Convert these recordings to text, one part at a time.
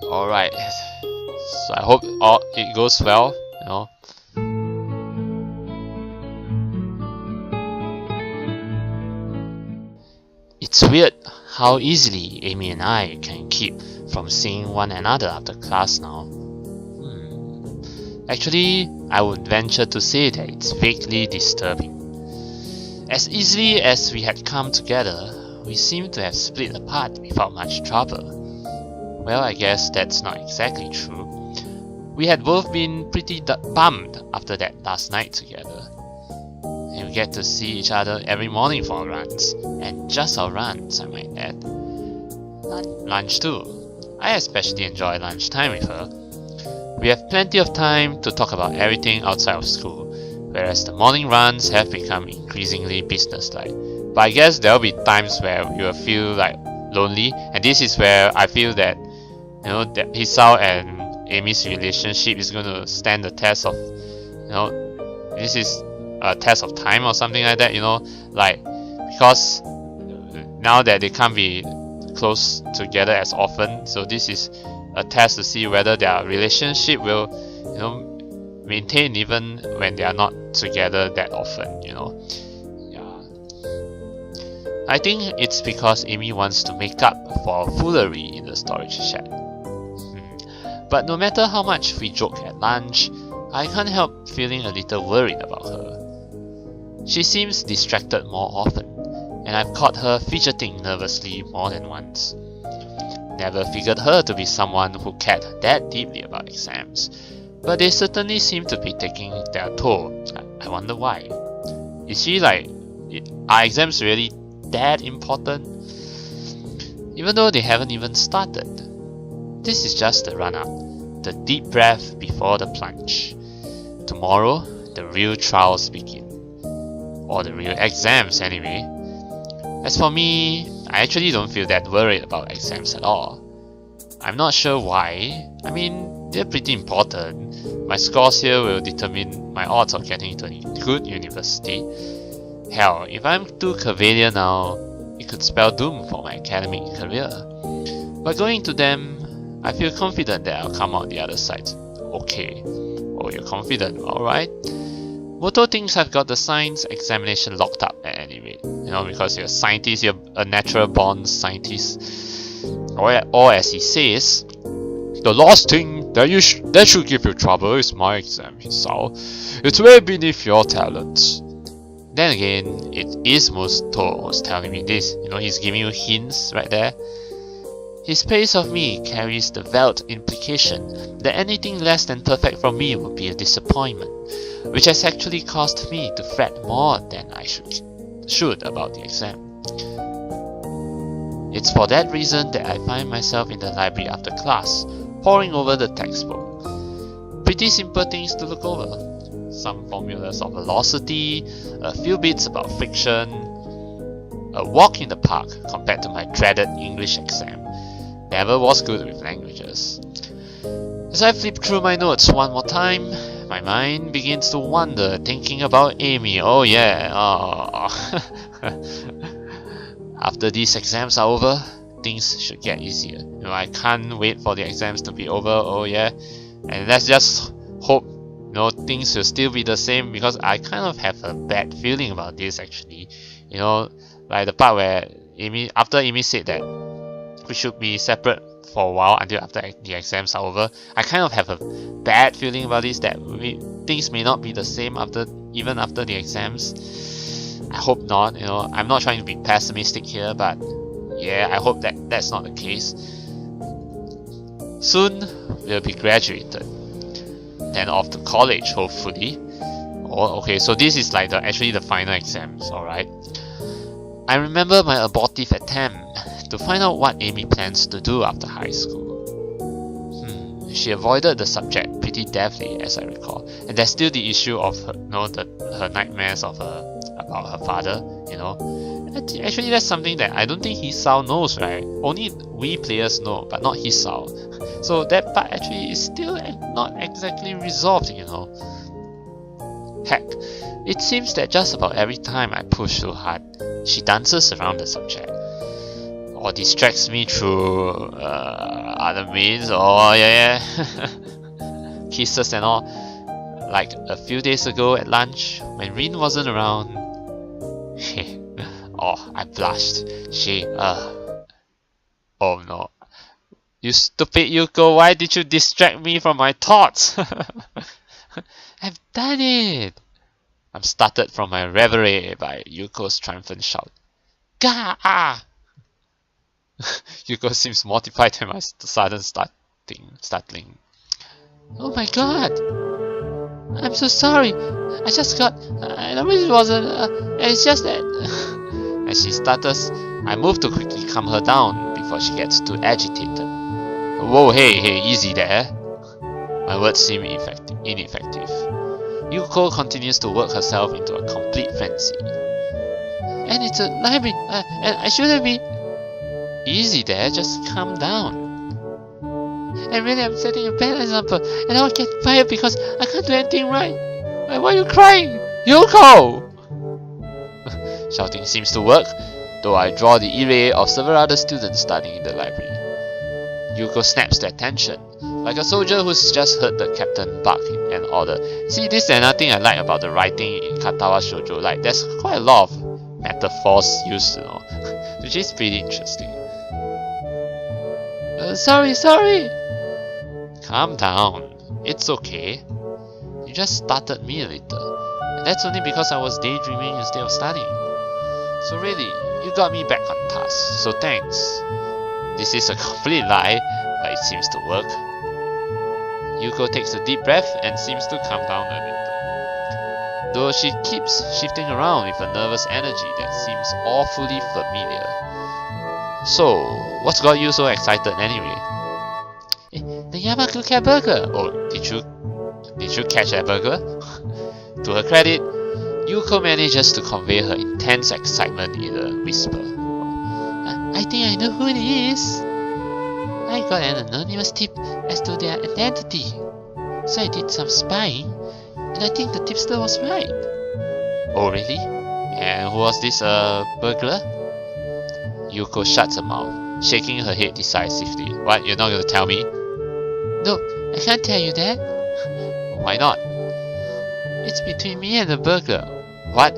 Alright. So I hope it goes well, you know. It's weird how easily Amy and I can keep from seeing one another after class now. Actually, I would venture to say that it's vaguely disturbing. As easily as we had come together, we seem to have split apart without much trouble. Well, I guess that's not exactly true. We had both been pretty bummed after that last night together. And we get to see each other every morning for our runs, and just our runs, I might add. Lunch too. I especially enjoy lunchtime with her. We have plenty of time to talk about everything outside of school, whereas the morning runs have become increasingly businesslike. But I guess there will be times where you will feel like lonely, and this is where I feel that, you know, that Hisao and Amy's relationship is going to stand the test of, you know, this is a test of time or something like that, you know, like, because now that they can't be close together as often, so this is a test to see whether their relationship will, you know, maintain even when they are not together that often, you know. Yeah. I think it's because Amy wants to make up for foolery in the storage shed. But no matter how much we joke at lunch, I can't help feeling a little worried about her. She seems distracted more often, and I've caught her fidgeting nervously more than once. Never figured her to be someone who cared that deeply about exams, but they certainly seem to be taking their toll. I wonder why. Is she like, are exams really that important? Even though they haven't even started. This is just the run-up, the deep breath before the plunge. Tomorrow, the real trials begin. Or the real exams anyway. As for me, I actually don't feel that worried about exams at all. I'm not sure why. I mean, they're pretty important. My scores here will determine my odds of getting into a good university. Hell, if I'm too cavalier now, it could spell doom for my academic career. But going to them, I feel confident that I'll come out the other side. Okay. Oh, you're confident, alright. Moto thinks I've got the science examination locked up at any rate. You know, because you're a scientist, you're a natural born scientist. Or as he says, the last thing that should give you trouble is my exam, Hisao. It's way beneath your talents. Then again, it is Moto who's telling me this. You know, he's giving you hints right there. His praise of me carries the veiled implication that anything less than perfect from me would be a disappointment, which has actually caused me to fret more than I should about the exam. It's for that reason that I find myself in the library after class, poring over the textbook. Pretty simple things to look over. Some formulas of velocity, a few bits about friction, a walk in the park compared to my dreaded English exam. Never was good with languages. As I flip through my notes one more time, my mind begins to wander, thinking about Amy. Oh yeah, After these exams are over, things should get easier. You know, I can't wait for the exams to be over. Oh yeah, and let's just hope, you know, things will still be the same, because I kind of have a bad feeling about this actually. You know, like the part where after Amy said that we should be separate for a while until after the exams are over. I kind of have a bad feeling about this, that things may not be the same even after the exams. I hope not, you know. I'm not trying to be pessimistic here, but yeah, I hope that that's not the case. Soon we'll be graduated, then off to college hopefully. Oh, okay, so this is like actually the final exams, alright. I remember my abortive attempt to find out what Amy plans to do after high school. She avoided the subject pretty deftly, as I recall, and there's still the issue of her, you know, her nightmares of about her father. You know, actually that's something that I don't think Hisao knows, right? Only we players know, but not Hisao. So that part actually is still not exactly resolved, you know. Heck, it seems that just about every time I push too hard, she dances around the subject. or distracts me through other means. Oh yeah, kisses and all. Like a few days ago at lunch, when Rin wasn't around. Oh, I blushed. Oh no. You stupid Yuko, why did you distract me from my thoughts? I've done it! I'm startled from my reverie by Yuko's triumphant shout. Gah! Yuko seems mortified at my sudden startling. Oh my god! I'm so sorry! I just got... I know it wasn't... it's just that... As she stutters, I move to quickly calm her down before she gets too agitated. Whoa, hey, easy there. My words seem ineffective. Yuko continues to work herself into a complete frenzy. And it's a library, and I shouldn't be... Easy there, just calm down. And really, I'm setting a bad example, and I'll get fired because I can't do anything right. Why are you crying? Yuko! Shouting seems to work, though I draw the array of several other students studying in the library. Yuko snaps their attention, like a soldier who's just heard the captain bark in an order. See, this is another thing I like about the writing in Katawa Shoujo. Like, there's quite a lot of metaphors used, you know, which is pretty interesting. Sorry. Calm down. It's okay. You just startled me a little, and that's only because I was daydreaming instead of studying. So really, you got me back on task, so thanks. This is a complete lie, but it seems to work. Yuko takes a deep breath and seems to calm down a little, though she keeps shifting around with a nervous energy that seems awfully familiar. So, what's got you so excited anyway? The Yamaku cat burger! Oh, did you catch that burger? To her credit, Yuko manages to convey her intense excitement in a whisper. I think I know who it is. I got an anonymous tip as to their identity, so I did some spying, and I think the tipster was right. Oh really? And who was this burglar? Yuko shuts her mouth, shaking her head decisively. What, you're not gonna tell me? No, I can't tell you that. Why not? It's between me and the burglar. What?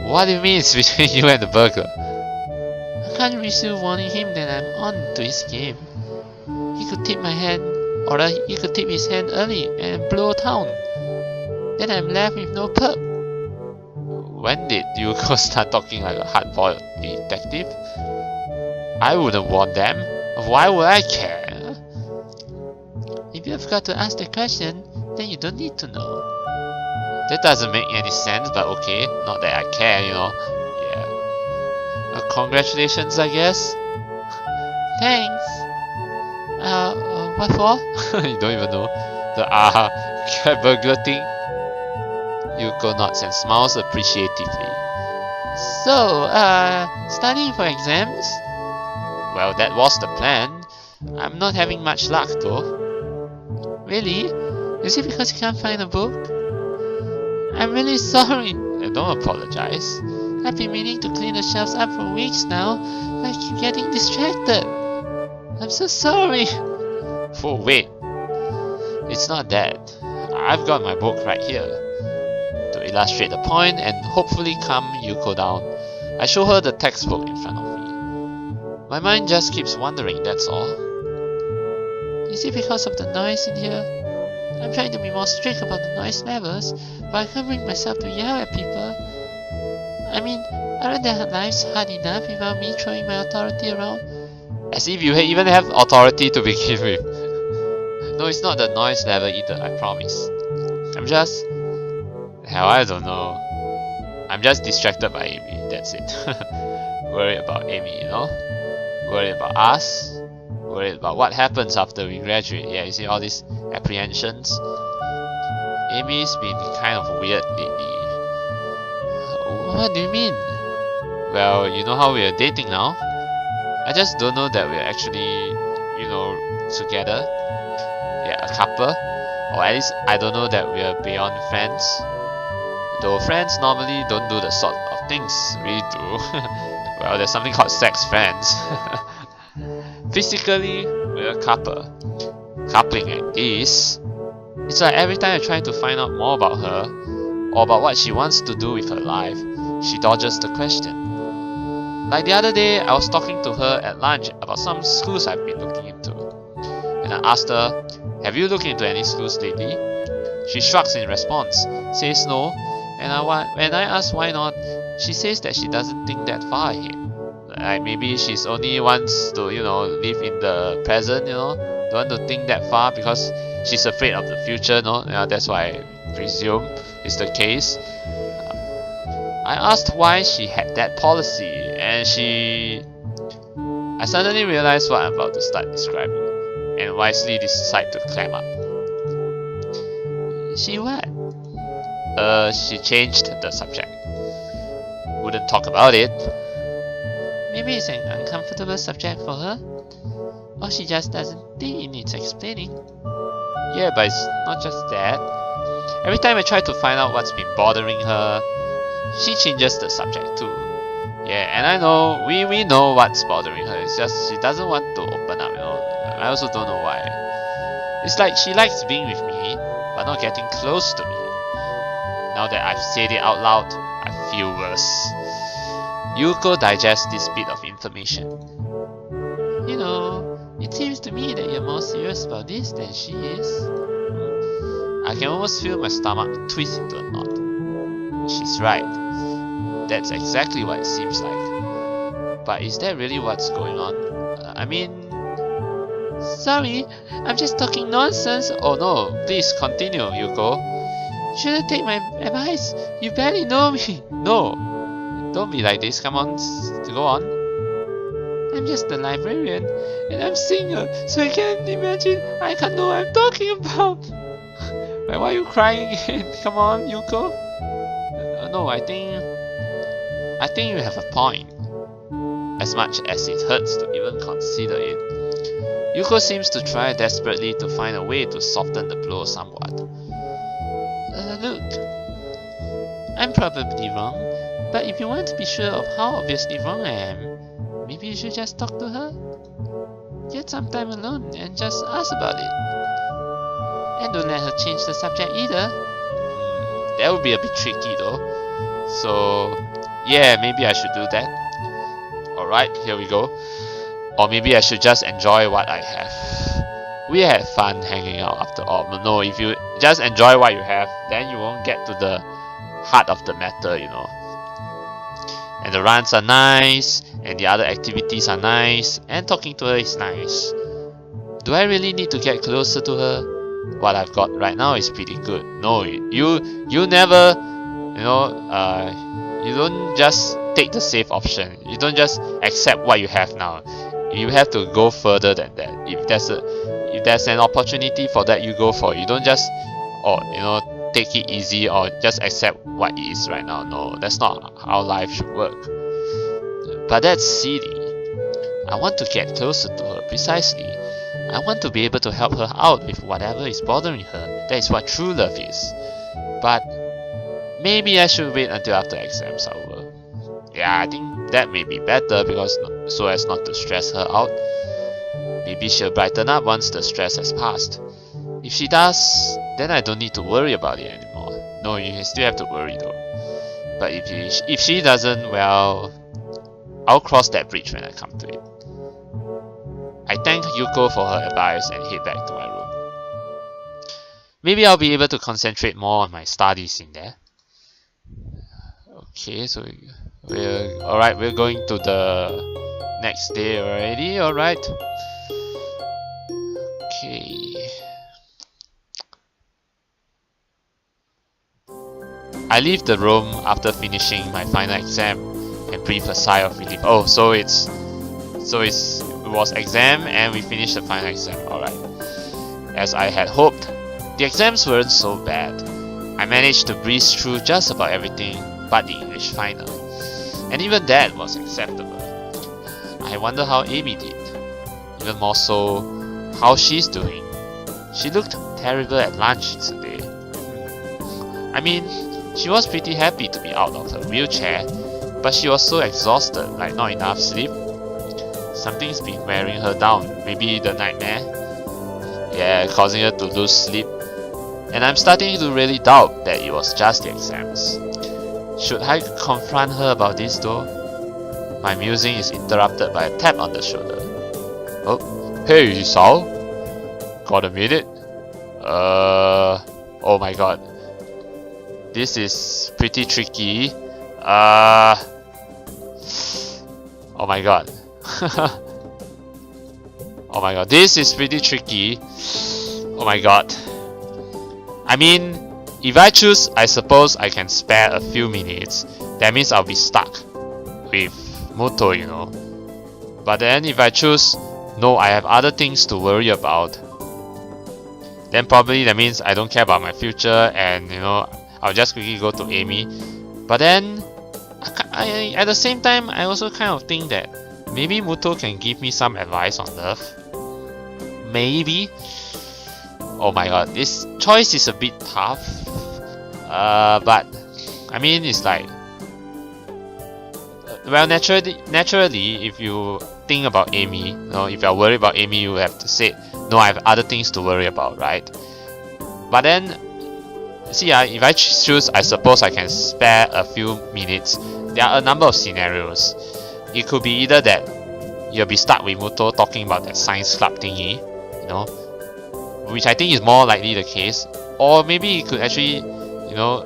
What do you mean it's between you and the burglar? I can't resist warning him that I'm on to his game. He could tip my hand, or he could tip his hand early and blow town. Then I'm left with no perk. When did Yuko start talking like a hard-boiled detective? I wouldn't want them. Why would I care? If you have got to ask the question, then you don't need to know. That doesn't make any sense, but okay. Not that I care, you know. Yeah. Congratulations, I guess. Thanks. What for? You don't even know. The cat burglar thing. Yuko nods and smiles appreciatively. So, studying for exams? Well, that was the plan. I'm not having much luck though. Really? Is it because you can't find a book? I'm really sorry. Don't apologize. I've been meaning to clean the shelves up for weeks now, but I keep getting distracted. I'm so sorry. Oh, wait. It's not that. I've got my book right here. To illustrate the point and hopefully calm Yuko down, I show her the textbook in front of me. My mind just keeps wandering, that's all. Is it because of the noise in here? I'm trying to be more strict about the noise levels, but I can't bring myself to yell at people. I mean, aren't their lives hard enough without me throwing my authority around? As if you even have authority to begin with. No, it's not the noise level either, I promise. I'm just... Hell, I don't know. I'm just distracted by Amy, that's it. Worried about Amy, you know? Worried about us. Worried about what happens after we graduate. Yeah, you see all these apprehensions. Amy's been kind of weird lately. What do you mean? Well, you know how we're dating now? I just don't know that we're actually, you know, together. Yeah, a couple. Or at least I don't know that we're beyond friends. Though friends normally don't do the sort of things we do. Well, there's something called sex friends. Physically, we're a couple. Coupling like this, it's like every time I try to find out more about her, or about what she wants to do with her life, she dodges the question. Like the other day, I was talking to her at lunch about some schools I've been looking into. And I asked her, have you looked into any schools lately? She shrugs in response, says no, and when I ask why not, she says that she doesn't think that far ahead. Like maybe she's only wants to, live in the present, don't want to think that far because she's afraid of the future, no? Yeah, that's why I presume is the case. I asked why she had that policy, and I suddenly realized what I'm about to start describing, and wisely decide to clam up. She what? She changed the subject. Wouldn't talk about it. Maybe it's an uncomfortable subject for her, or she just doesn't think it needs explaining. Yeah, but it's not just that. Every time I try to find out what's been bothering her, she changes the subject too. Yeah, and I know, we know what's bothering her. It's just she doesn't want to open up, I also don't know why. It's like she likes being with me, but not getting close to me. Now that I've said it out loud, I feel worse. Yuko digests this bit of information. It seems to me that you're more serious about this than she is. I can almost feel my stomach twist into a knot. She's right. That's exactly what it seems like. But is that really what's going on? Sorry, I'm just talking nonsense. Oh no, please continue, Yuko. You shouldn't take my advice. You barely know me. No, don't be like this. Come on, go on. I'm just a librarian, and I'm single, so I can't imagine. I can't know what I'm talking about. Why are you crying again? Come on, Yuko. No, I think you have a point. As much as it hurts to even consider it, Yuko seems to try desperately to find a way to soften the blow somewhat. Look, I'm probably wrong, but if you want to be sure of how obviously wrong I am, maybe you should just talk to her. Get some time alone and just ask about it. And don't let her change the subject either. That would be a bit tricky though. So, yeah, maybe I should do that. Alright, here we go. Or maybe I should just enjoy what I have. We had fun hanging out after all. But no, if you just enjoy what you have, then you won't get to the heart of the matter, And the runs are nice, and the other activities are nice, and talking to her is nice. Do I really need to get closer to her? What I've got right now is pretty good. No, you never, you don't just take the safe option. You don't just accept what you have now. You have to go further than that. If there's an opportunity for that, you go for it. You don't just take it easy or just accept what it is right now. No, that's not how life should work. But that's silly. I want to get closer to her, precisely. I want to be able to help her out with whatever is bothering her. That is what true love is. But maybe I should wait until after exams are over. Yeah, I think that may be better because so as not to stress her out. Maybe she'll brighten up once the stress has passed. If she does, then I don't need to worry about it anymore. No, you still have to worry though. But if she doesn't, well, I'll cross that bridge when I come to it. I thank Yuko for her advice and head back to my room. Maybe I'll be able to concentrate more on my studies in there. Okay, so we're going to the next day already. Alright. Okay. I leave the room after finishing my final exam and breathe a sigh of relief. Oh, so it was exam and we finished the final exam. Alright. As I had hoped, the exams weren't so bad. I managed to breeze through just about everything but the English final. And even that was acceptable. I wonder how Amy did. Even more so, how she's doing. She looked terrible at lunch today. I mean, she was pretty happy to be out of her wheelchair, but she was so exhausted, like not enough sleep. Something's been wearing her down, maybe the nightmare. Yeah, causing her to lose sleep. And I'm starting to really doubt that it was just the exams. Should I confront her about this though? My musing is interrupted by a tap on the shoulder. Oh, hey Hisao? Got a minute? Oh my god. This is pretty tricky. Oh my god. Oh my god, this is pretty tricky. Oh my god. I mean, if I choose, I suppose I can spare a few minutes. That means I'll be stuck with Muto, you know. But then if I choose, no, I have other things to worry about, then probably that means I don't care about my future and, you know, I'll just quickly go to EMI. But then, at the same time, I also kind of think that maybe Muto can give me some advice on love. Maybe. Oh my god, this choice is a bit tough. But I mean, it's like, well, naturally, if you think about EMI, you know, if you're worried about EMI, you have to say, no, I have other things to worry about, right? But then, see, if I choose, I suppose I can spare a few minutes. There are a number of scenarios. It could be either that you'll be stuck with Muto talking about that science club thingy, you know, which I think is more likely the case, or maybe it could actually, you know,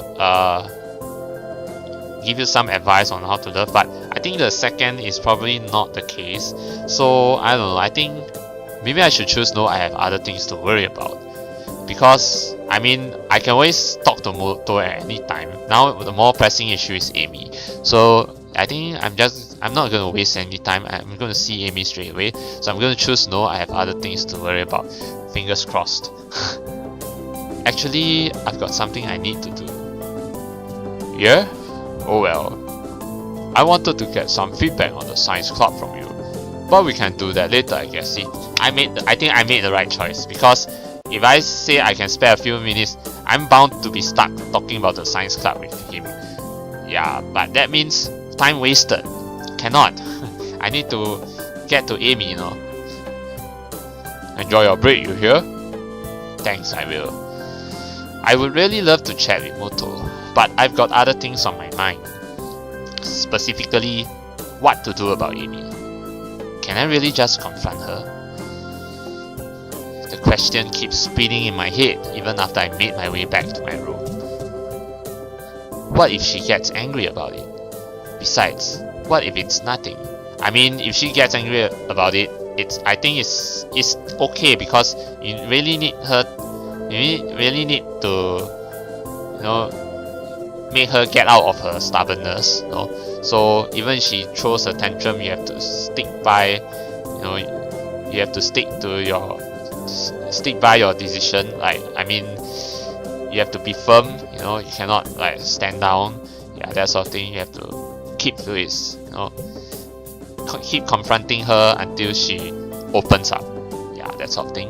give you some advice on how to love. But I think the second is probably not the case. So I don't know, I think maybe I should choose no, I have other things to worry about. Because I mean, I can always talk to Muto at any time. Now the more pressing issue is EMI. So I think I'm not gonna waste any time. I'm gonna see EMI straight away. So I'm gonna choose no, I have other things to worry about. Fingers crossed. Actually, I've got something I need to do. Yeah? Oh well. I wanted to get some feedback on the science club from you, but we can do that later, I guess. See, I think I made the right choice, because if I say I can spare a few minutes, I'm bound to be stuck talking about the science club with him. Yeah, but that means time wasted. Cannot. I need to get to EMI, you know. Enjoy your break, you hear? Thanks, I will. I would really love to chat with Muto, but I've got other things on my mind. Specifically, what to do about EMI. Can I really just confront her? The question keeps spinning in my head even after I made my way back to my room. What if she gets angry about it? Besides, what if it's nothing? I mean, if she gets angry about it, I think it's okay, because you really need her. You really need to, you know, make her get out of her stubbornness. You know, so even if she throws a tantrum, you have to stick by. You know, you have to stick by your decision. Like, I mean, you have to be firm. You know, you cannot like stand down. Yeah, that sort of thing. You have to keep to it. You know, keep confronting her until she opens up. Yeah, that sort of thing.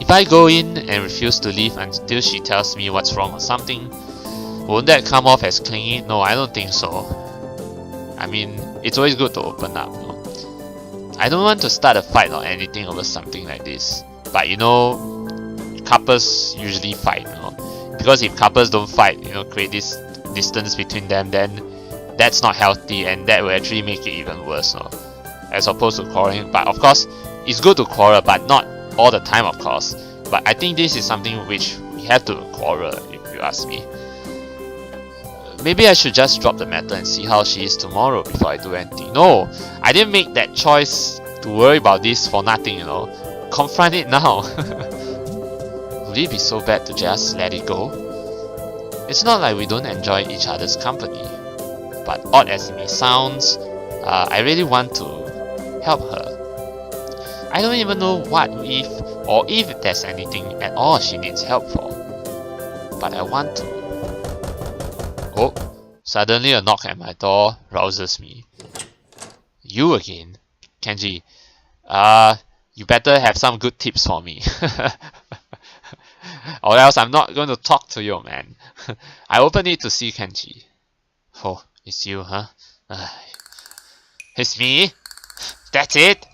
If I go in and refuse to leave until she tells me what's wrong or something, won't that come off as clingy? No, I don't think so. I mean, it's always good to open up. You know? I don't want to start a fight or anything over something like this. But you know, couples usually fight, you know. Because if couples don't fight, you know, create this distance between them, then that's not healthy, and that will actually make it even worse, you know, as opposed to quarreling. But of course, it's good to quarrel, but not all the time, of course. But I think this is something which we have to quarrel, if you ask me. Maybe I should just drop the matter and see how she is tomorrow before I do anything. No, I didn't make that choice to worry about this for nothing, you know. Confront it now. Would it be so bad to just let it go? It's not like we don't enjoy each other's company. But odd as it may sound, I really want to help her. I don't even know what if there's anything at all she needs help for. But I want to. Oh, suddenly a knock at my door rouses me. You again? Kenji, you better have some good tips for me. Or else I'm not going to talk to you, man. I open it to see Kenji. Oh, it's you, huh? It's me? That's it?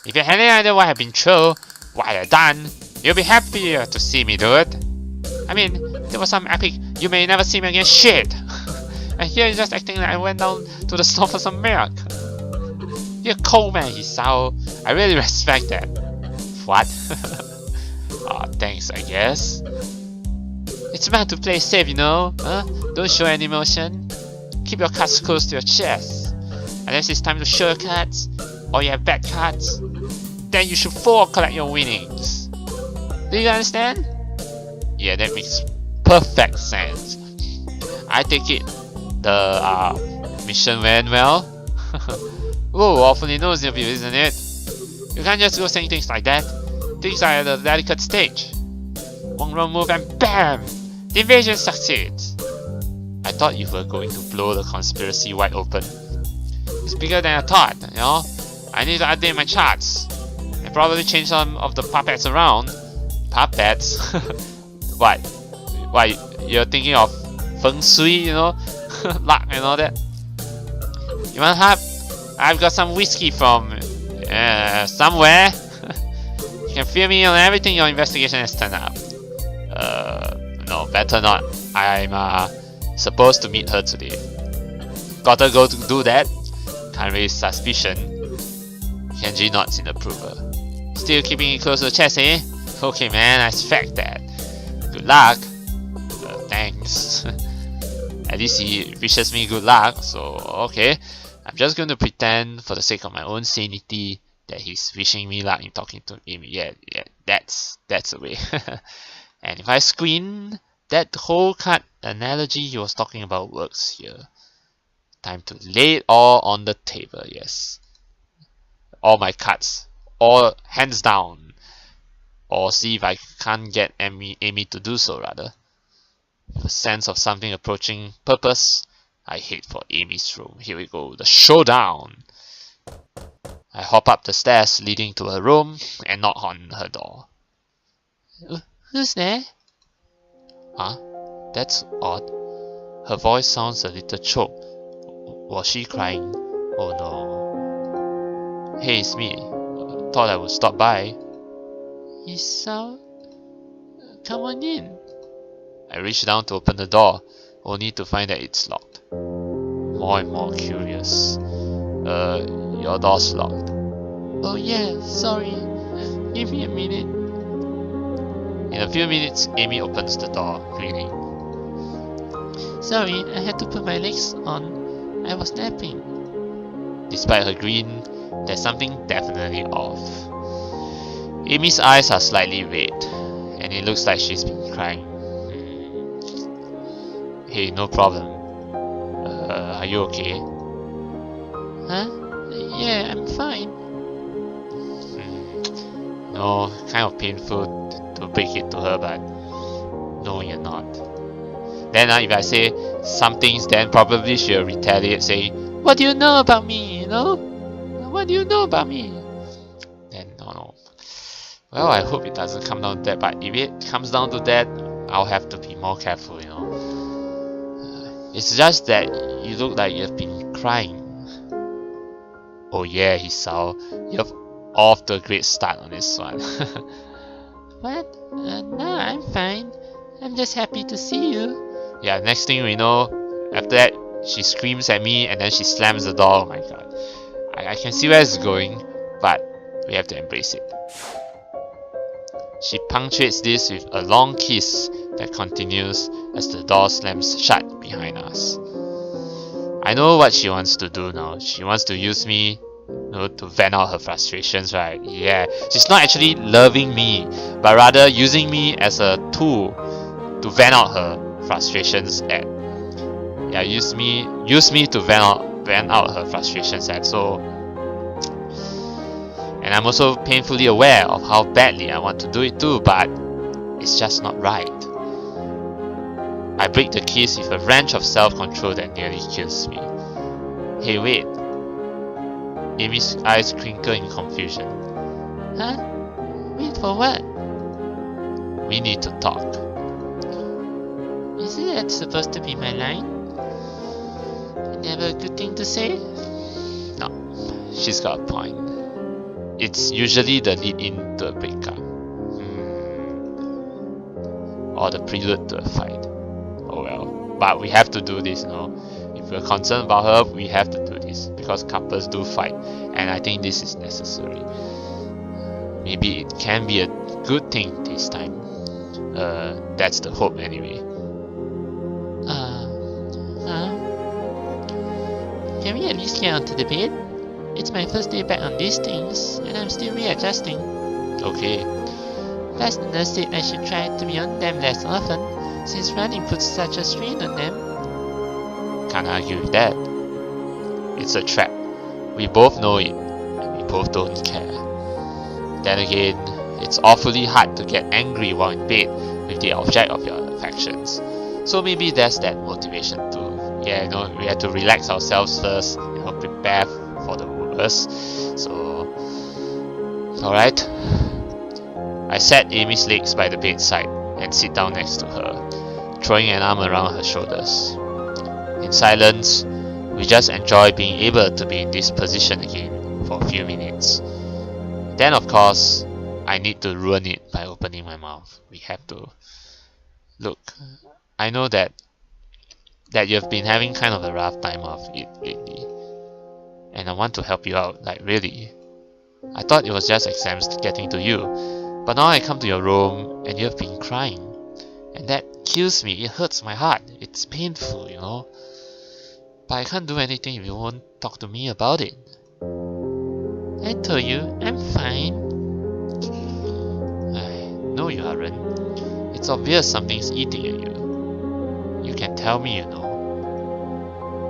If you had any idea what I've been through, what I've done, you'll be happier to see me do it. I mean, there was some epic you may never see me again shit. And here you're just acting like I went down to the store for some milk. You're cold, man, Hisao. I really respect that. What? Aw, thanks, I guess. It's meant to play safe, you know? Huh? Don't show any emotion. Keep your cards close to your chest. Unless it's time to show your cards, or you have bad cards, then you should collect your winnings. Do you understand? Yeah, that makes perfect sense. I take it the mission went well. Whoa, awfully nosy of you, isn't it? You can't just go saying things like that. Things are at a delicate stage. One wrong move and BAM! The invasion succeeds. I thought you were going to blow the conspiracy wide open. It's bigger than I thought, you know? I need to update my charts. And probably change some of the puppets around. Puppets? What? You're thinking of feng shui, you know? Luck and all that? You want help? I've got some whiskey from somewhere. You can fill me on everything your investigation has turned up. No, better not. I'm supposed to meet her today. Gotta go to do that. Can't raise suspicion. Kenji nods in approval. Still keeping it close to the chest, eh? Okay, man, I expect that. Good luck. Thanks. At least he wishes me good luck, so okay. I'm just going to pretend, for the sake of my own sanity, that he's wishing me luck in talking to him. Yeah, that's the way. And if I squint, that whole card analogy he was talking about works here. Time to lay it all on the table, yes. All my cards, all hands down. Or see if I can't get Amy to do so, rather. With a sense of something approaching purpose, I head for Amy's room. Here we go, the showdown. I hop up the stairs leading to her room and knock on her door. Who's there? Huh? That's odd. Her voice sounds a little choked. Was she crying? Oh no. Hey, it's me. Thought I would stop by. Hisao? Come on in. I reach down to open the door, only to find that it's locked. More and more curious. Your door's locked. Oh yeah, sorry. Give me a minute. In a few minutes, Amy opens the door, grinning. Sorry, I had to put my legs on. I was napping. Despite her grin, there's something definitely off. Amy's eyes are slightly red, and it looks like she's been crying. Hey, no problem. Are you okay? Huh? Yeah, I'm fine. No, kind of painful to break it to her, but no, you're not. Then if I say some things, then probably she'll retaliate saying, what do you know about me, you know? What do you know about me? Then, no. Well, I hope it doesn't come down to that, but if it comes down to that, I'll have to be more careful, you know. It's just that you look like you've been crying. Oh yeah, Hisao, you're off to a great start on this one. What? No, I'm fine. I'm just happy to see you. Yeah, next thing we know, after that, she screams at me and then she slams the door. Oh my god. I can see where it's going, but we have to embrace it. She punctuates this with a long kiss that continues as the door slams shut behind us. I know what she wants to do now. She wants to use me, you know, to vent out her frustrations, right? Yeah, she's not actually loving me, but rather using me as a tool to vent out her frustrations at. Yeah, use me to vent out her frustrations at. So, and I'm also painfully aware of how badly I want to do it too, but it's just not right. I break the kiss with a wrench of self-control that nearly kills me. Hey, wait. Amy's eyes crinkle in confusion. Huh? Wait for what? We need to talk. Isn't that supposed to be my line? Never a good thing to say? No, she's got a point. It's usually the lead-in to a breakup. Or the prelude to a fight. Oh well. But we have to do this, you know. If we're concerned about her, we have to do this. Because couples do fight. And I think this is necessary. Maybe it can be a good thing this time. That's the hope anyway. Can we at least get onto the bed? It's my first day back on these things, and I'm still readjusting. Okay. Plus the nurse said I should try to be on them less often, since running puts such a strain on them. Can't argue with that. It's a trap. We both know it, and we both don't care. Then again, it's awfully hard to get angry while in bed with the object of your affections. So maybe there's that motivation too. Yeah, you know, we have to relax ourselves first, you know, prepare for the worst. So, alright. I set Amy's legs by the bedside and sit down next to her, throwing an arm around her shoulders. In silence, we just enjoy being able to be in this position again for a few minutes. Then of course, I need to ruin it by opening my mouth. We have to. Look, I know that you've been having kind of a rough time of it lately. And I want to help you out, like really. I thought it was just exams getting to you. But now I come to your room and you've been crying. And that kills me, it hurts my heart. It's painful, you know. But I can't do anything if you won't talk to me about it. I told you, I'm fine. No, you aren't. It's obvious something's eating at you. You can tell me, you know.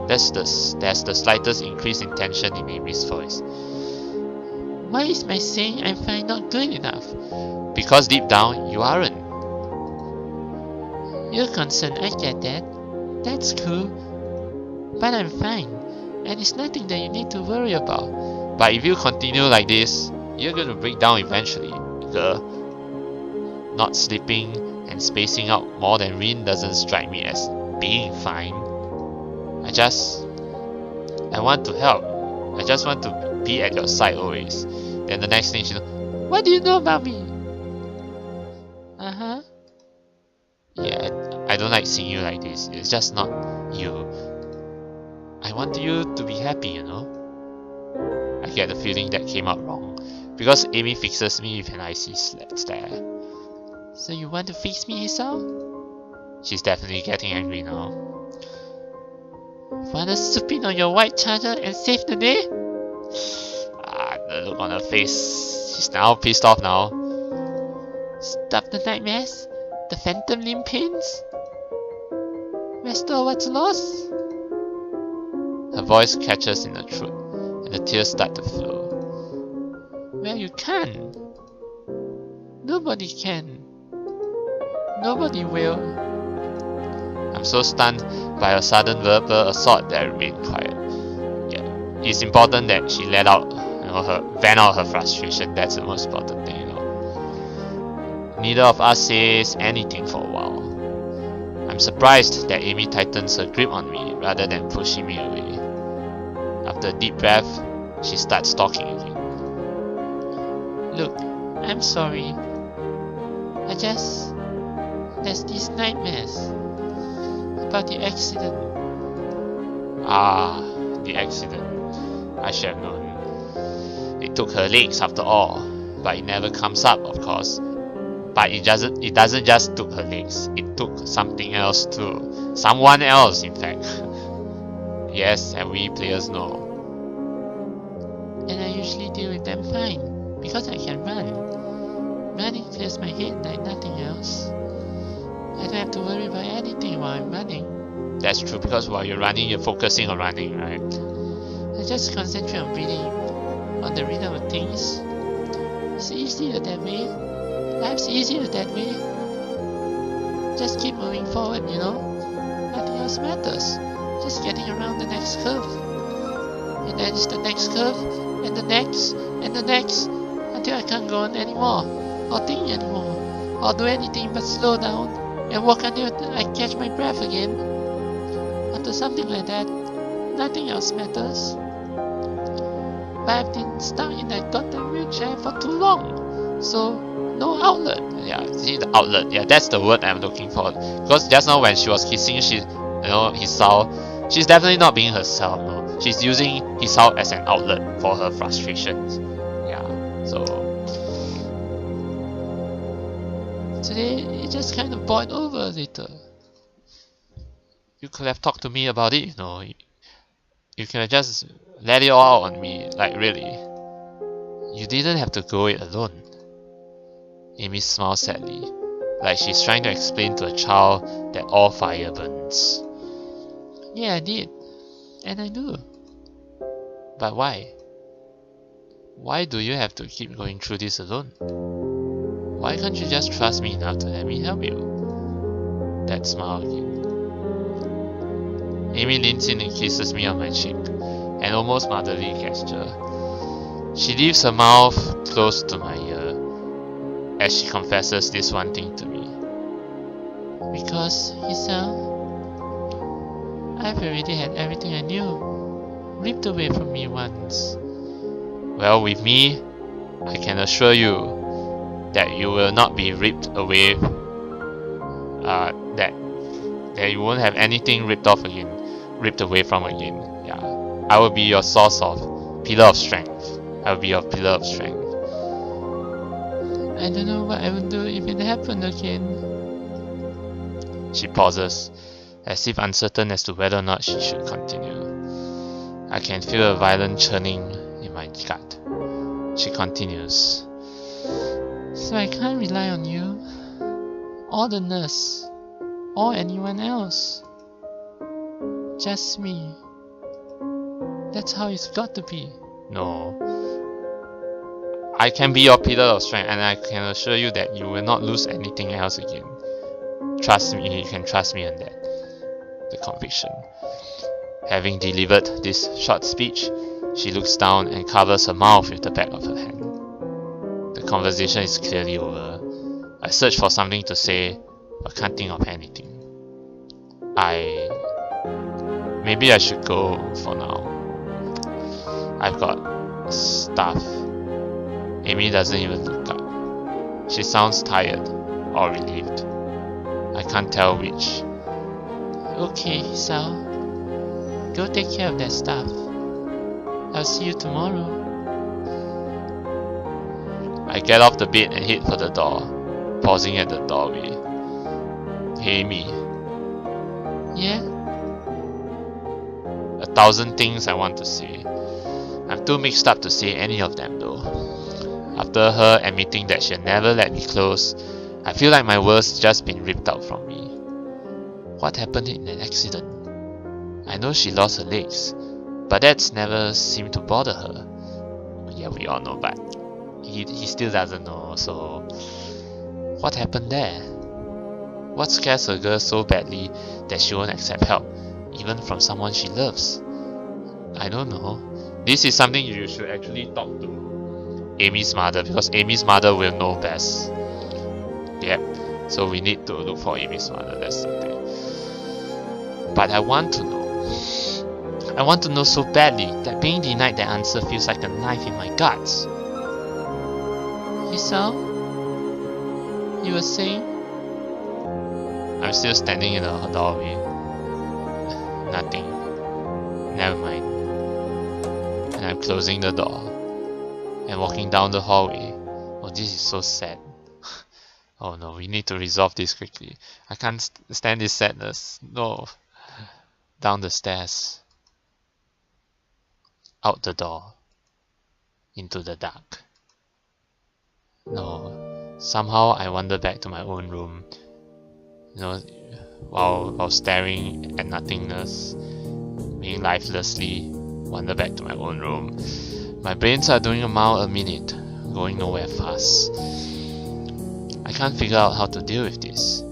There's the slightest increase in tension in Amy's voice. Why is my saying I'm fine not good enough? Because deep down, you aren't. You're concerned, I get that. That's cool. But I'm fine. And it's nothing that you need to worry about. But if you continue like this, you're gonna break down eventually, girl. Not sleeping and spacing out more than Rin doesn't strike me as being fine. I want to help. I just want to be at your side always. Then the next thing you know, what do you know about me? Yeah, I don't like seeing you like this. It's just not you. I want you to be happy, you know. I get the feeling that came out wrong. Because Amy fixes me with an icy stare. So you want to fix me, Hisao? She's definitely getting angry now. Wanna swoop in on your white charger and save the day? The look on her face. She's now pissed off now. Stop the nightmares? The phantom limb pains? Restore what's lost? Her voice catches in her throat, and the tears start to flow. Well, you can. Nobody can. Nobody will. I'm so stunned by her sudden verbal assault that I remained quiet. Yeah, it's important that she let out, vent out her frustration. That's the most important thing, you know. Neither of us says anything for a while. I'm surprised that Amy tightens her grip on me rather than pushing me away. After a deep breath, she starts talking again. Look, I'm sorry. There's these nightmares about the accident. The accident. I should have known. It took her legs after all, but it never comes up, of course. But it doesn't just took her legs. It took something else too. Someone else, in fact. Yes, and we players know. And I usually deal with them fine, because I can run. Running clears my head like nothing else. I don't have to worry about anything while I'm running. That's true, because while you're running, you're focusing on running, right? I just concentrate on breathing, on the rhythm of things. It's easier that way. Life's easier that way. Just keep moving forward, you know? Nothing else matters. Just getting around the next curve. And then it's the next curve, and the next, and the next, until I can't go on anymore, or think anymore, or do anything but slow down and walk until I catch my breath again. After something like that, Nothing else matters. But I've been stuck in that goddamn wheelchair for too long. So, no outlet. Yeah, see the outlet. Yeah, that's the word I'm looking for. Because just now when she was kissing, Hisao, she's definitely not being herself. No, she's using Hisao as an outlet for her frustrations. Yeah, so today it just kind of boiled over a little. You could have talked to me about it, You could have just let it all out on me, like really. You didn't have to go it alone. Amy smiled sadly, like she's trying to explain to a child that all fire burns. Yeah, I did. And I do. But why? Why do you have to keep going through this alone? Why can't you just trust me enough to let me help you? That smile again. Amy leans in and kisses me on my cheek, an almost motherly gesture. She leaves her mouth close to my ear as she confesses this one thing to me. Because, Hisao, I've already had everything I knew ripped away from me once. Well, with me, I can assure you that you will not be ripped away, that you won't have anything ripped away from again. Yeah, I will be your source of pillar of strength. I will be your pillar of strength. I don't know what I would do if it happened again. She pauses, as if uncertain as to whether or not she should continue. I can feel a violent churning in my gut. She continues. So I can't rely on you, or the nurse, or anyone else. Just me. That's how it's got to be. No. I can be your pillar of strength, and I can assure you that you will not lose anything else again. Trust me, you can trust me on that. The conviction. Having delivered this short speech, she looks down and covers her mouth with the back of her hand. The conversation is clearly over. I search for something to say, but can't think of anything. Maybe I should go for now. I've got stuff. Amy doesn't even look up. She sounds tired or relieved. I can't tell which. Okay, Hisao. Go take care of that stuff. I'll see you tomorrow. I get off the bed and head for the door, pausing at the doorway. Hey, Amy. Yeah? 1,000 things I want to say. I'm too mixed up to say any of them though. After her admitting that she'll never let me close, I feel like my world's just been ripped out from me. What happened in an accident? I know she lost her legs, but that's never seemed to bother her. Yeah, we all know, but he still doesn't know, so what happened there? What scares a girl so badly that she won't accept help, even from someone she loves? I don't know. This is something you should actually talk to Amy's mother, because Amy's mother will know best. Yep, so we need to look for Amy's mother, that's the thing. But I want to know. I want to know so badly that being denied that answer feels like a knife in my guts. Hisao? You were saying? I'm still standing in the doorway. Nothing. Never mind. And I'm closing the door and walking down the hallway. Oh, this is so sad. Oh no, we need to resolve this quickly. I can't stand this sadness. No. Down the stairs. Out the door. Into the dark. No. Somehow I wander back to my own room. While staring at nothingness, being lifelessly, wander back to my own room. My brains are doing a mile a minute, going nowhere fast. I can't figure out how to deal with this.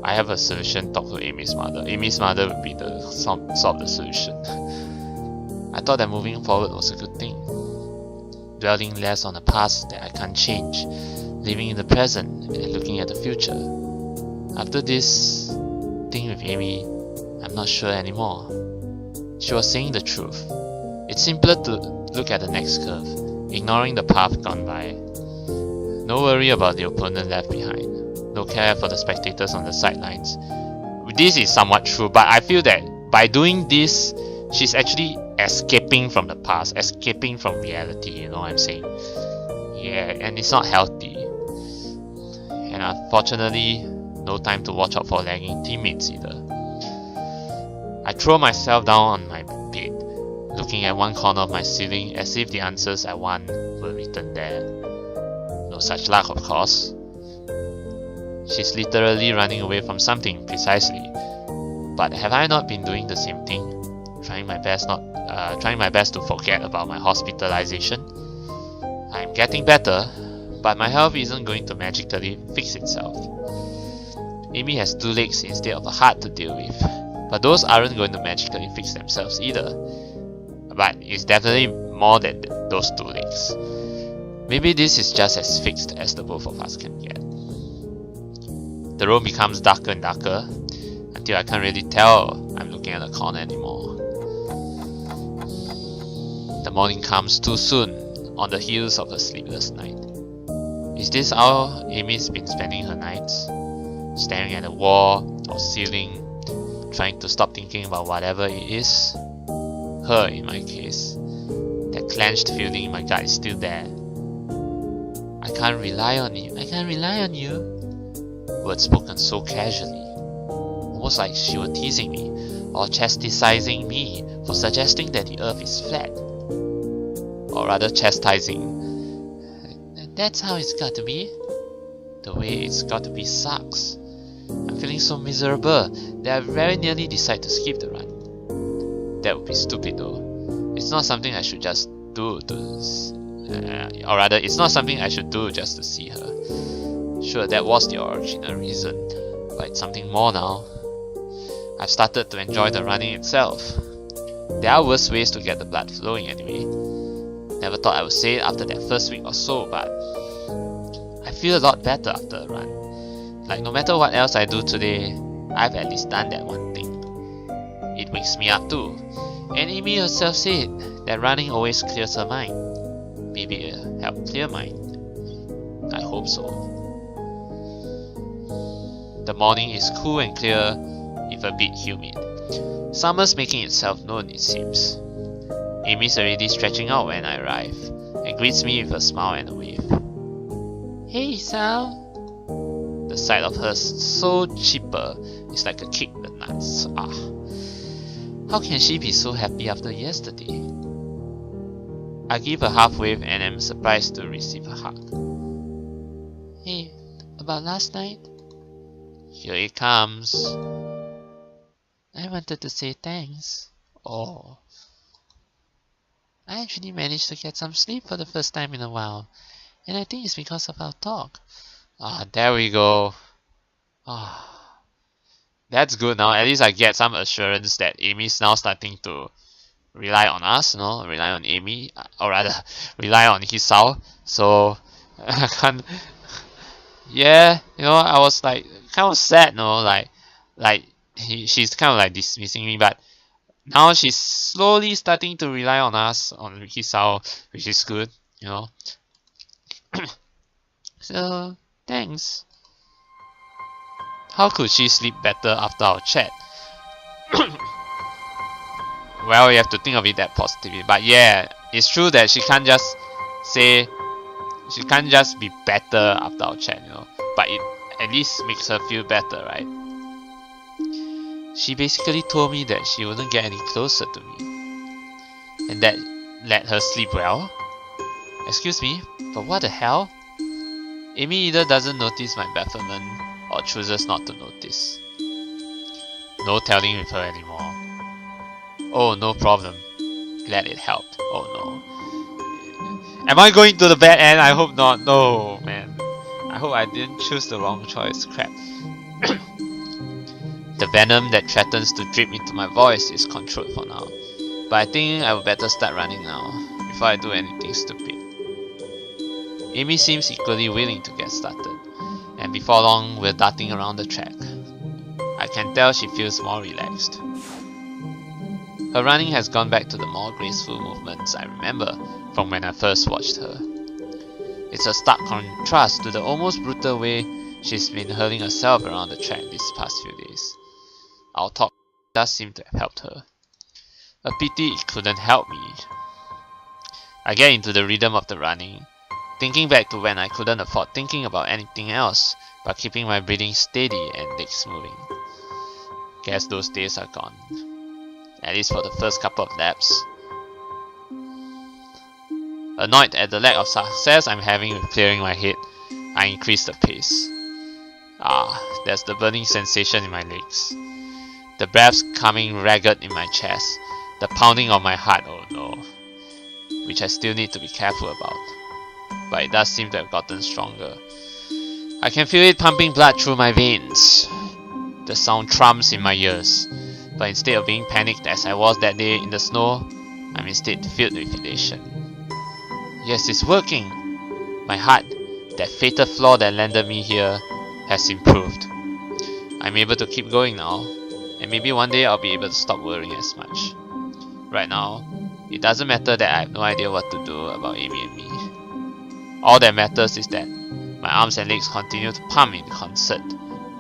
I have a solution. Talk to Amy's mother. Amy's mother would be the solve the solution. I thought that moving forward was a good thing. Dwelling less on the past that I can't change, living in the present and looking at the future. After this thing with Amy, I'm not sure anymore. She was saying the truth. It's simpler to look at the next curve, ignoring the path gone by. No worry about the opponent left behind. No care for the spectators on the sidelines. This is somewhat true, but I feel that by doing this, she's actually escaping from the past, escaping from reality, you know what I'm saying? Yeah, and it's not healthy. And unfortunately, no time to watch out for lagging teammates either. I throw myself down on my bed, looking at one corner of my ceiling as if the answers I want were written there. No such luck, of course. She's literally running away from something, precisely. But have I not been doing the same thing? Trying my best to forget about my hospitalization? I'm getting better, but my health isn't going to magically fix itself. Amy has 2 legs instead of a heart to deal with, but those aren't going to magically fix themselves either. But it's definitely more than those 2 legs. Maybe this is just as fixed as the both of us can get. The room becomes darker and darker until I can't really tell I'm looking at the corner anymore. The morning comes too soon on the heels of a sleepless night. Is this how Amy's been spending her nights? Staring at the wall or ceiling, trying to stop thinking about whatever it is? Her, in my case. That clenched feeling in my gut is still there. I can't rely on you. I can't rely on you. Words spoken so casually, almost like she were teasing me or chastising me for suggesting that the earth is flat. Or rather chastising. That's how it's got to be. The way it's got to be sucks. I'm feeling so miserable that I very nearly decide to skip the run. That would be stupid though. It's not something I should just do or rather, it's not something I should do just to see her. Sure, that was the original reason, but it's something more now. I've started to enjoy the running itself. There are worse ways to get the blood flowing anyway. Never thought I would say it after that first week or so, but I feel a lot better after a run. Like no matter what else I do today, I've at least done that one thing. It wakes me up too. And Amy herself said that running always clears her mind. Maybe it'll help clear mine. I hope so. The morning is cool and clear, if a bit humid. Summer's making itself known, it seems. Amy's already stretching out when I arrive, and greets me with a smile and a wave. Hey, Hisao! The sight of her so chipper is like a kick in the nuts. How can she be so happy after yesterday? I give a half wave and am surprised to receive a hug. Hey, about last night? Here it comes. I wanted to say thanks. Oh. I actually managed to get some sleep for the first time in a while. And I think it's because of our talk. There we go. That's good now. At least I get some assurance that Amy's now starting to rely on us, rely on Amy, or rather, rely on Hisao. So, I can't... Yeah, I was like, kind of sad, she's kind of like dismissing me, but now she's slowly starting to rely on us, on Hisao, which is good, So, thanks. How could she sleep better after our chat? Well, you have to think of it that positively. But yeah, it's true that she can't just be better after our chat, But it at least makes her feel better, right? She basically told me that she wouldn't get any closer to me. And that let her sleep well. Excuse me, but what the hell? Amy either doesn't notice my bafflement or chooses not to notice. No telling with her anymore. Oh, no problem. Glad it helped. Oh no. Am I going to the bad end? I hope not. No, man. I hope I didn't choose the wrong choice. Crap. The venom that threatens to drip into my voice is controlled for now. But I think I would better start running now, before I do anything stupid. Amy seems equally willing to get started, and before long we're darting around the track. I can tell she feels more relaxed. Her running has gone back to the more graceful movements I remember from when I first watched her. It's a stark contrast to the almost brutal way she's been hurling herself around the track these past few days. Our talk does seem to have helped her. A pity it couldn't help me. I get into the rhythm of the running, thinking back to when I couldn't afford thinking about anything else but keeping my breathing steady and legs moving. Guess those days are gone. At least for the first couple of laps. Annoyed at the lack of success I'm having with clearing my head, I increase the pace. There's the burning sensation in my legs. The breaths coming ragged in my chest. The pounding of my heart, oh no. Which I still need to be careful about. But it does seem to have gotten stronger. I can feel it pumping blood through my veins. The sound thrums in my ears. But instead of being panicked as I was that day in the snow, I'm instead filled with elation. Yes, it's working! My heart, that fatal flaw that landed me here, has improved. I'm able to keep going now, and maybe one day I'll be able to stop worrying as much. Right now, it doesn't matter that I have no idea what to do about Amy and me. All that matters is that my arms and legs continue to pump in concert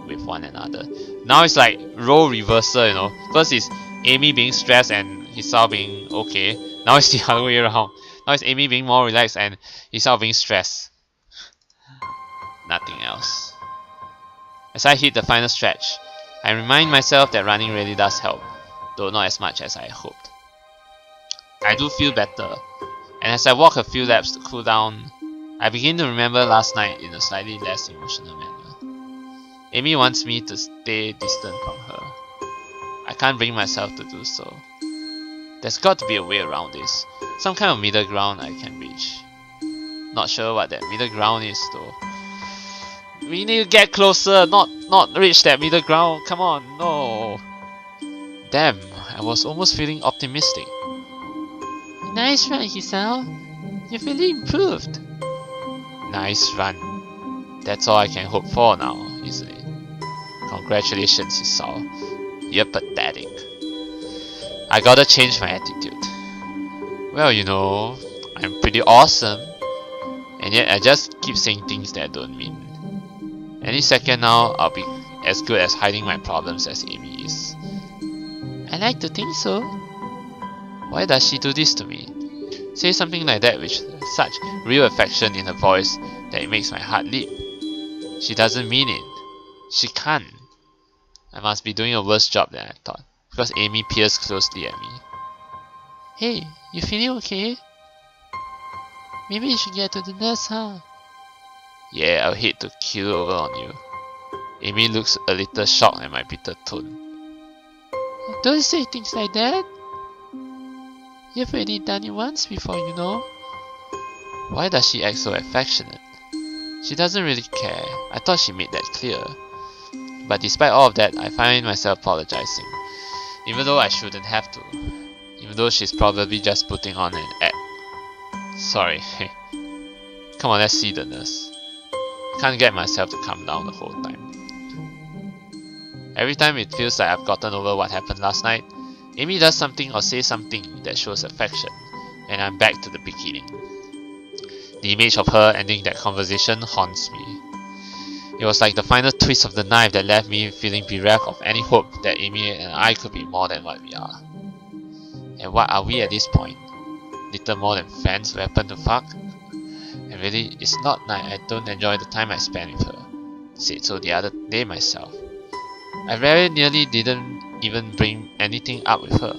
with one another. Now it's like role reversal, you know. First is Amy being stressed and Hisao being okay. Now it's the other way around. Now it's Amy being more relaxed and Hisao being stressed. Nothing else. As I hit the final stretch, I remind myself that running really does help, though not as much as I hoped. I do feel better, and as I walk a few laps to cool down, I begin to remember last night in a slightly less emotional manner. Amy wants me to stay distant from her. I can't bring myself to do so. There's got to be a way around this, some kind of middle ground I can reach. Not sure what that middle ground is though. We need to get closer, not reach that middle ground. Come on, no. Damn, I was almost feeling optimistic. Nice run, Hisao. You've really improved. Nice run. That's all I can hope for now, isn't it? Congratulations, Hisao. You're pathetic. I gotta change my attitude. Well, you know, I'm pretty awesome. And yet I just keep saying things that I don't mean. Any second now, I'll be as good as hiding my problems as Amy is. I like to think so. Why does she do this to me? Say something like that with such real affection in her voice that it makes my heart leap. She doesn't mean it. She can't. I must be doing a worse job than I thought, because Amy peers closely at me. Hey, you feeling okay? Maybe you should get to the nurse, huh? Yeah, I'll hate to keel over on you. Amy looks a little shocked at my bitter tone. Don't say things like that. You've already done it once before, you know. Why does she act so affectionate? She doesn't really care. I thought she made that clear. But despite all of that, I find myself apologizing. Even though I shouldn't have to. Even though she's probably just putting on an act. Sorry. Come on, let's see the nurse. I can't get myself to calm down the whole time. Every time it feels like I've gotten over what happened last night, Amy does something or says something that shows affection, and I'm back to the beginning. The image of her ending that conversation haunts me. It was like the final twist of the knife that left me feeling bereft of any hope that Amy and I could be more than what we are. And what are we at this point? Little more than friends who happen to fuck? And really, it's not like I don't enjoy the time I spend with her. Said so the other day myself. I very nearly didn't even bring anything up with her.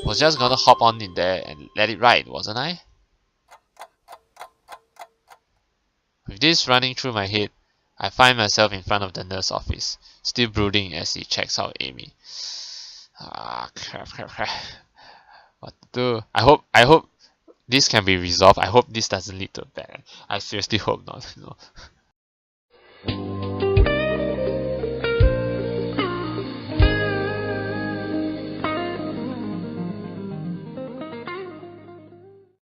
Was just gonna hop on in there and let it ride, wasn't I? With this running through my head, I find myself in front of the nurse office, still brooding as he checks out Amy. Crap. What to do? I hope this can be resolved. I hope this doesn't lead to a bad. I seriously hope not. You know.